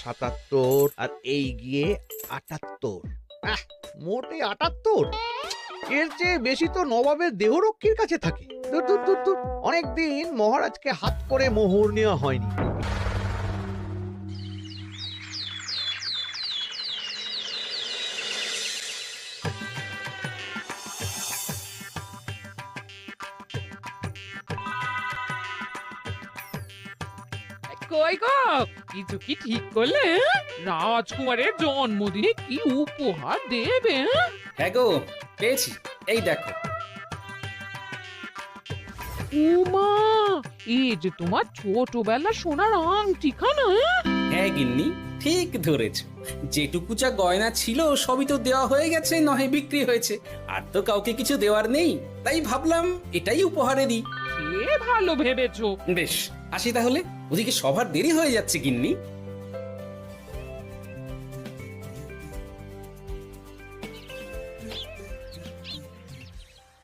77 আর এই গিয়ে 78। মোটে 78। এর চেয়ে বেশি তো নবাবের দেহরক্ষীর কাছে থাকে। দূর দূর দূর দূর, অনেকদিন মহারাজকে হাত করে মোহর নেওয়া হয়নি। কই গো, কিছু কি ঠিক করলে? রাজকুমারের জন্মদিনে কি উপহার দেবে? হ্যাঁ গো, পেয়েছি, এই দেখো। উমা, এই যে তোমার ছোটবেলা সোনার আংটিখানা। হ্যাঁ গিন্নি, ঠিক ধরেছ। যেটুকু যা গয়না ছিল সবই তো দেওয়া হয়ে গেছে, নহে বিক্রি হয়েছে। আর তো কাউকে কিছু দেওয়ার নেই, তাই ভাবলাম এটাই উপহারে দিই। সে ভালো ভেবেছো। বেশ, আসি তাহলে, ওদিকে সবার দেরি হয়ে যাচ্ছে গিন্নি।